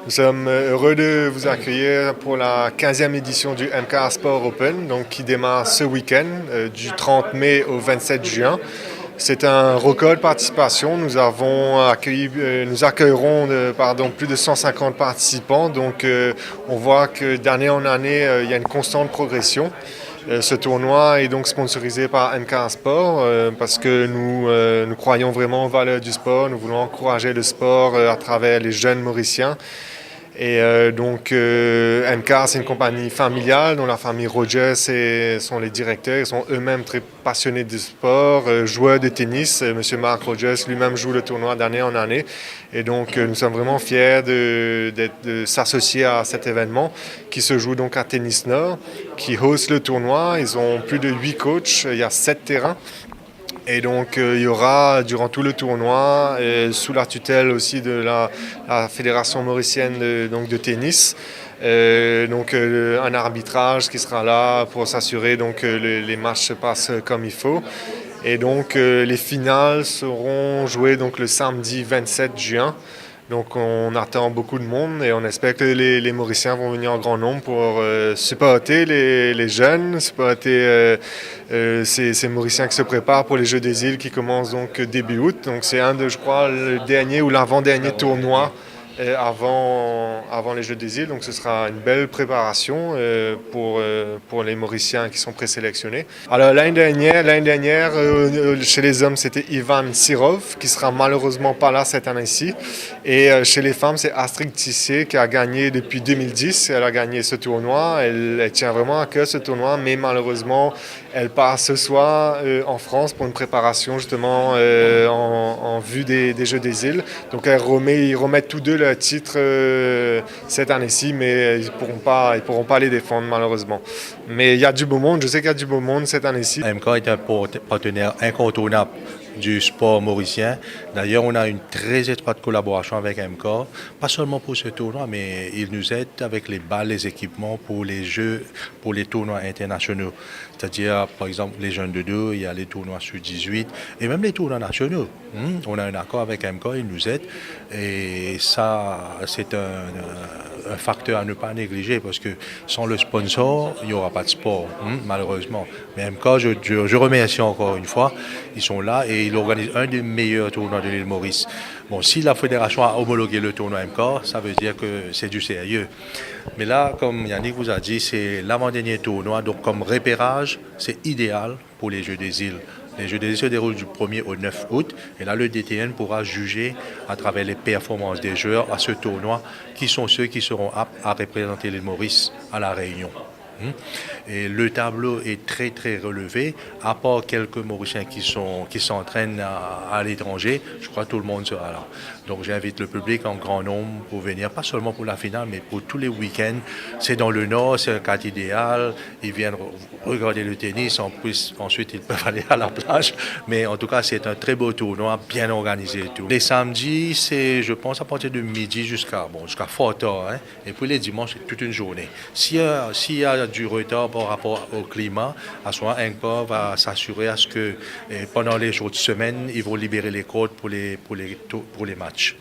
Nous sommes heureux de vous accueillir pour la 15e édition du MK Sport Open, donc qui démarre ce week-end du 30 mai au 27 juin. C'est un record de participation. Nous accueillerons plus de 150 participants. Donc on voit que d'année en année, il y a une constante progression. Ce tournoi est donc sponsorisé par MK Sport parce que nous croyons vraiment aux valeurs du sport. Nous voulons encourager le sport à travers les jeunes Mauriciens. Et MK, c'est une compagnie familiale dont la famille Rogers sont les directeurs. Ils sont eux-mêmes très passionnés de sport, joueurs de tennis. Monsieur Mark Rogers lui-même joue le tournoi d'année en année. Et donc, nous sommes vraiment fiers de s'associer à cet événement qui se joue donc à Tennis Nord, qui host le tournoi. Ils ont plus de 8 coachs, il y a 7 terrains. Et donc, il y aura durant tout le tournoi, sous la tutelle aussi de la Fédération mauricienne de tennis, un arbitrage qui sera là pour s'assurer que les matchs se passent comme il faut. Et donc, les finales seront jouées le samedi 27 juin. Donc on attend beaucoup de monde et on espère que les Mauriciens vont venir en grand nombre pour supporter les jeunes, supporter ces Mauriciens qui se préparent pour les Jeux des îles qui commencent donc début août. Donc c'est je crois, le dernier ou l'avant-dernier tournoi avant les Jeux des îles. Donc ce sera une belle préparation pour les Mauriciens qui sont présélectionnés. Alors l'année dernière chez les hommes, c'était Ivan Sirov qui sera malheureusement pas là cette année-ci. Et chez les femmes, c'est Astrid Tissier qui a gagné depuis 2010. Elle a gagné ce tournoi. Elle tient vraiment à cœur ce tournoi, mais malheureusement, elle part ce soir en France pour une préparation justement en vue des Jeux des îles. Donc ils remettent tous deux le titre cette année-ci, mais ils pourront pas les défendre malheureusement. Mais il y a du beau monde, je sais qu'il y a du beau monde cette année-ci. MK est un partenaire incontournable du sport mauricien. D'ailleurs, on a une très étroite collaboration avec MK, pas seulement pour ce tournoi, mais il nous aide avec les balles, les équipements pour les jeux, pour les tournois internationaux. C'est-à-dire, par exemple, les jeunes de deux, il y a les tournois sur 18 et même les tournois nationaux. On a un accord avec MK, il nous aide et ça, c'est un facteur à ne pas négliger parce que sans le sponsor, il n'y aura pas de sport, malheureusement. Mais MK, je remercie encore une fois, ils sont là et ils organisent un des meilleurs tournois de l'île Maurice. Bon, si la fédération a homologué le tournoi MK, ça veut dire que c'est du sérieux. Mais là, comme Yannick vous a dit, c'est l'avant-dernier tournoi, donc comme repérage, c'est idéal pour les Jeux des îles. Les Jeux des îles se déroulent du 1er au 9 août et là, le DTN pourra juger à travers les performances des joueurs à ce tournoi qui sont ceux qui seront aptes à représenter l'île Maurice à La Réunion. Et le tableau est très très relevé, à part quelques Mauriciens qui s'entraînent à l'étranger, je crois que tout le monde sera là. Donc j'invite le public en grand nombre pour venir, pas seulement pour la finale, mais pour tous les week-ends. C'est dans le nord, c'est un cadre idéal, ils viennent regarder le tennis, ensuite ils peuvent aller à la plage, mais en tout cas c'est un très beau tournoi, bien organisé et tout. Les samedis, c'est je pense à partir de midi jusqu'à fort tard, et puis les dimanches c'est toute une journée. S'il y a du retard par rapport au climat, à ce moment, MK va s'assurer à ce que pendant les jours de semaine, ils vont libérer les courts pour les matchs.